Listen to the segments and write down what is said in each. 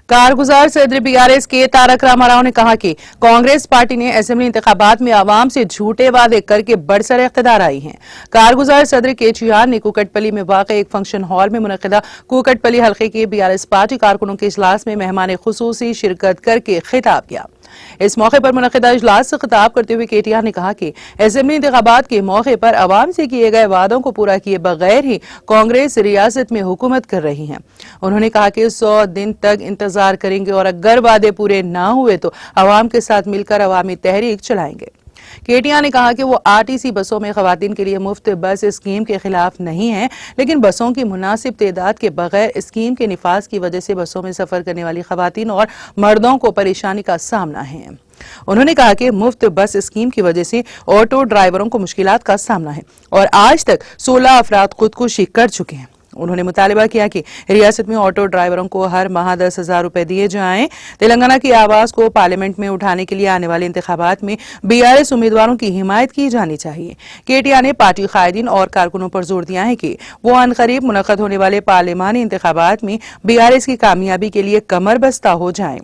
कारगुजार सदर बीआरएस के तारक रामाराव ने कहा कि कांग्रेस पार्टी ने असेंबली इंतखाबात में आवाम से झूठे वादे करके बरसर इख्तिदार आई है। कारगुजार सदर केटीआर ने कुकटपल्ली में वाक़े एक फंक्शन हॉल में मुनक़िदा कुकटपल्ली हल्के के बीआरएस पार्टी कारकुनों के इजलास में मेहमान खुसूसी शिरकत करके खिताब किया। इस मौके पर मुनक़िदा इजलास से खिताब करते हुए केटीआर ने कहा कि असेंबली इंतखाबात के मौके पर आवाम से किए गए वादों को पूरा किए बगैर ही कांग्रेस रियासत में हुकूमत कर रही है। उन्होंने कहा कि 100 दिन तक इंतजार करेंगे और अगर वादे पूरे न हुए तो आवाम के साथ मिलकर अवामी तहरीक चलाएंगे। केटीआर ने कहा कि वो आरटीसी बसों में खवातीन के लिए मुफ्त बस स्कीम के खिलाफ नहीं है, लेकिन बसों की मुनासिब तादाद के बगैर स्कीम के निफाज की वजह से बसों में सफर करने वाली खवातीन और मर्दों को परेशानी का सामना है। उन्होंने कहा कि मुफ्त बस स्कीम की वजह से ऑटो ड्राइवरों को मुश्किलात का सामना है और आज तक 16 अफराद खुदकुशी कर चुके हैं। उन्होंने मुतालबा किया कि रियासत में ऑटो ड्राइवरों को हर माह 10,000 रुपए दिए जाएं। तेलंगाना की आवाज को पार्लियामेंट में उठाने के लिए आने वाले इंतखाबात में बीआरएस उम्मीदवारों की हिमायत की जानी चाहिए। केटीआर ने पार्टी कायदीन और कारकुनों पर जोर दिया है कि वो अनकरीब मुनक़द होने वाले पार्लियामानी इंतखाबात में बीआरएस की कामयाबी के लिए कमर बस्ता हो जाएं।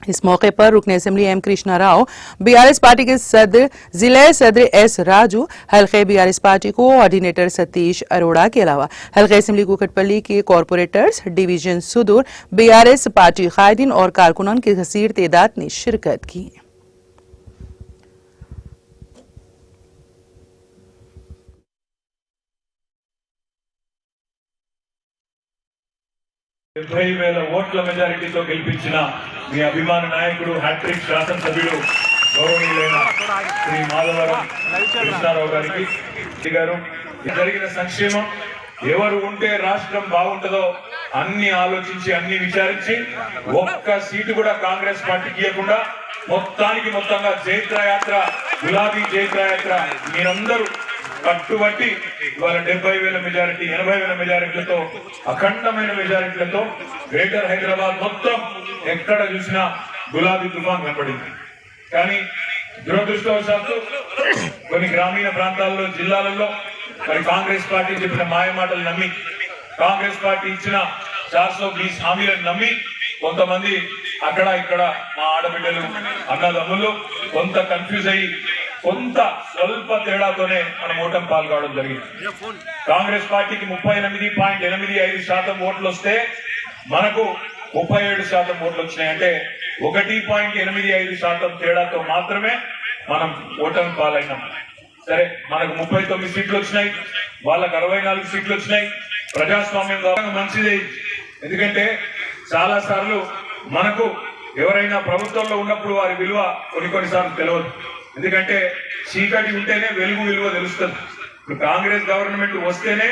इस मौके पर रुकन assembly M Krishna Rao, BRS party के सदर जिला सदर एस राजू, हल्के BRS party coordinator Satish Arora के अलावा हल्के असेंबली कुकटपल्ली के कॉरपोरेटर्स डिवीजन सुदूर, बीआरएस पार्टी कायदीन और कारकुनान की कसीर तादाद ने शिरकत की। ఓట్ల మెజారిటీతో గెలిపించిన మీ అభిమాన నాయకుడు హ్యాట్రిక్ శాసనసభ్యుడు గౌరవనీయులైన శ్రీ మాధవరం కృష్ణారావు గారు జరిగిన సంక్షేమం ఎవరు ఉంటే రాష్ట్రం బాగుంటుందో అన్ని ఆలోచించి అన్ని విచారించి ఒక్క సీటు కూడా కాంగ్రెస్ పార్టీకి ఇవ్వకుండా మొత్తంగా జైత్రయాత్ర గులాబీ జైత్రయాత్ర మీరందరూ కట్టుబట్టి ఇవాళ 70,000 మెజారిటీ 80,000 మెజారిటీలతో అఖండమైన మెజారిటీలతో గ్రేటర్ హైదరాబాద్ మొత్తం ఎక్కడ చూసినా గులాబీ తుఫాన్ కనపడింది. కానీ దురదృష్టవశాత్తు కొన్ని గ్రామీణ ప్రాంతాల్లో జిల్లాలలో మరి కాంగ్రెస్ పార్టీ చెప్పిన మాయమాటలు నమ్మి కాంగ్రెస్ పార్టీ ఇచ్చిన 420 హామీలను నమ్మి కొంతమంది అక్కడ ఇక్కడ మా ఆడబిడ్డలు అన్నదమ్ములు కొంత కన్ఫ్యూజ్ అయ్యి కొంత స్వల్ప తేడాతోనే మనం ఓటమి పాల్గొనడం జరిగింది. కాంగ్రెస్ పార్టీకి 38.85% ఓట్లు వస్తే మనకు 37% ఓట్లు వచ్చినాయి. అంటే 1.85% తేడాతో మాత్రమే మనం ఓటమి పాలైనాం. సరే, మనకు 39 సీట్లు వచ్చినాయి, వాళ్ళకు 64 సీట్లు వచ్చినాయి. ప్రజాస్వామ్యం మంచిది. ఎందుకంటే చాలా సార్లు మనకు ఎవరైనా ప్రభుత్వంలో ఉన్నప్పుడు వారి విలువ కొన్నిసార్లు తెలియదు. ఎందుకంటే చీకటి ఉంటేనే వెలుగు విలువ తెలుస్తుంది. ఇప్పుడు కాంగ్రెస్ గవర్నమెంట్ వస్తేనే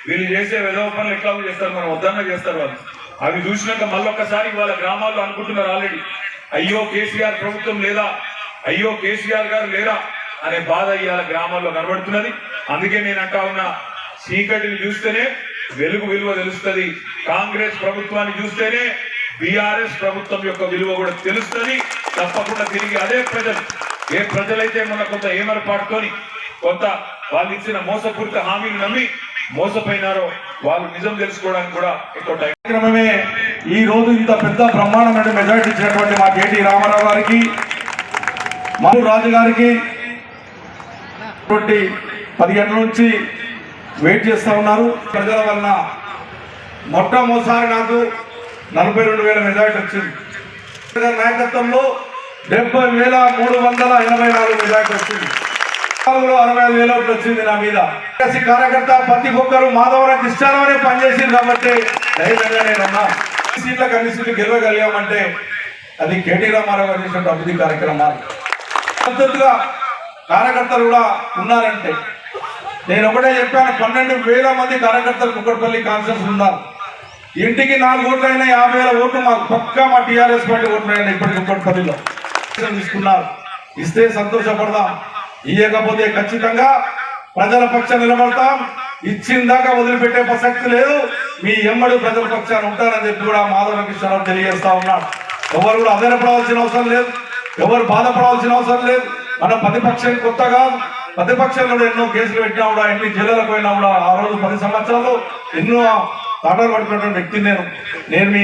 వీళ్ళు చేసే వెధవ పనులు ఎట్లా చేస్తారు, మనం వద్దన్నా చేస్తారు వాళ్ళు. అవి చూసినాక మళ్ళొక్కసారి వాళ్ళ గ్రామాల్లో అనుకుంటున్నారు ఆల్రెడీ, అయ్యో కేసీఆర్ ప్రభుత్వం లేదా, అయ్యో కేసీఆర్ గారు లేరా అనే బాధ ఇవాళ గ్రామాల్లో కనబడుతున్నది. అందుకే నేను అంటా ఉన్నా, చీకటిని చూస్తేనే వెలుగు విలువ తెలుస్తుంది. కాంగ్రెస్ ప్రభుత్వాన్ని చూస్తేనే బీఆర్ఎస్ ప్రభుత్వం యొక్క విలువ కూడా తెలుస్తుంది. తప్పకుండా తిరిగి అదే ప్రజలు, ఏ ప్రజలైతే మొన్న కొంత ఏమరపాటుతోని కొంత వాళ్ళు ఇచ్చిన మోసపూరిత హామీలు నమ్మి మోసపోయినారో వాళ్ళు నిజం తెలుసుకోవడానికి కూడా ఎక్కువ కార్యక్రమమే. ఈ రోజు ఇంత పెద్ద బ్రహ్మాండమైన మెజారిటీ ఇచ్చినటువంటి మా కేటీ రామారావు గారికి, మధు రాజు గారికి 10 గంటల నుంచి వెయిట్ చేస్తా ఉన్నారు. ప్రజల వలన మొట్టమొదటిసారి నాకు 42,000 మెజారిటీ వచ్చింది. నాయకత్వంలో 70,384 మెజారిటీ వచ్చింది. 65,000 ఓట్లు వచ్చింది నా మీద. కార్యకర్త ప్రతి ఒక్కరు మాధవరావు ఇష్టాలనే పనిచేసింది కాబట్టి ధైర్యంగా నేనున్నా. సీట్లకు అన్ని సీట్లు గెలవగలిగామంటే అది కేటీ రామారావు గారు చేసిన అభివృద్ధి కార్యక్రమాలు. మద్దతుగా కార్యకర్తలు కూడా ఉన్నారంటే నేను ఒకటే చెప్పాను, 12,000 మంది కార్యకర్తలు కుక్కడపల్లి కాన్ఫరెన్స్ ఉన్నారు. ఇంటికి 4 ఓట్లు అయినా 50,000 ఓట్లు మాకు పక్కా మా టీఆర్ఎస్ పార్టీ ఓట్లు అయినా ఇప్పటికి కుక్కడపల్లిలో తీసుకున్నారు. ఇస్తే సంతోషపడదాం, ఇవ్వకపోతే ఖచ్చితంగా ప్రజల పక్షాన నిలబడతాం. ఇచ్చిన దాకా వదిలిపెట్టే ప్రసక్తి లేదు. మీ ఎమ్మడు ప్రజల పక్షాన్ని ఉంటారని చెప్పి కూడా మాధవ కృష్ణారావు తెలియజేస్తా ఉన్నాడు. ఎవరు కూడా అధైర్యపడవలసిన అవసరం లేదు, ఎవరు బాధపడవలసిన అవసరం లేదు. మన ప్రతిపక్షం కొత్తగా ప్రతిపక్షంలో ఎన్నో కేసులు పెట్టినా కూడా, ఎన్ని జిల్లాలకు పోయినా కూడా ఆ రోజు 10 సంవత్సరాలు ఎన్నో తాటలు పడుతున్నటువంటి వ్యక్తిని నేను మీ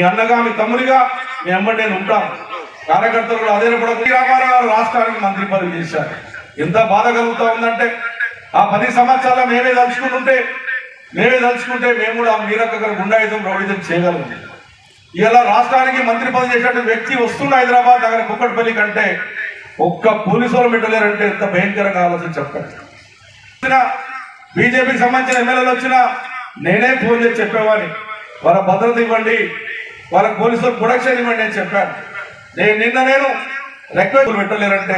అన్నగా మీ తమ్ముడిగా మీ అమ్మని నేను ఉంటాను. కార్యకర్తలు కూడా అదే కూడా రామారావు రాష్ట్రానికి మంత్రి పదవి చేశారు. ఎంత బాధ కలుగుతా ఉందంటే ఆ 10 సంవత్సరాల మేమే తలుచుకుంటే మేము కూడా మీ రకంగా గుండాయుధం రౌడిజం చేయగలం. ఇలా రాష్ట్రానికి మంత్రి పదవి చేసినటువంటి వ్యక్తి వస్తున్న హైదరాబాద్ దగ్గర కుక్కట్పల్లి కంటే ఒక్క పోలీసు వాళ్ళు పెట్టలేరంటే ఎంత భయంకరంగా ఆలోచన చెప్పారు. బీజేపీకి సంబంధించిన ఎమ్మెల్యేలు వచ్చినా నేనే ఫోన్ చేసి చెప్పేవాడిని, వాళ్ళ భద్రత ఇవ్వండి, వాళ్ళ పోలీసులకు ప్రొడక్షన్ ఇవ్వండి అని చెప్పాను. నేను రిక్వెస్ట్ పెట్టలేరంటే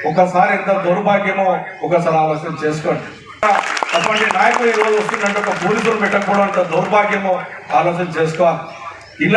ఒకసారి ఎంత దౌర్భాగ్యమో ఒకసారి ఆలోచన చేసుకోండి. అటువంటి నాయకులు ఈ రోజు వస్తుందంటే ఒక పోలీసులు పెట్టకపోవడం అంత దౌర్భాగ్యమో ఆలోచన చేసుకోవాలి.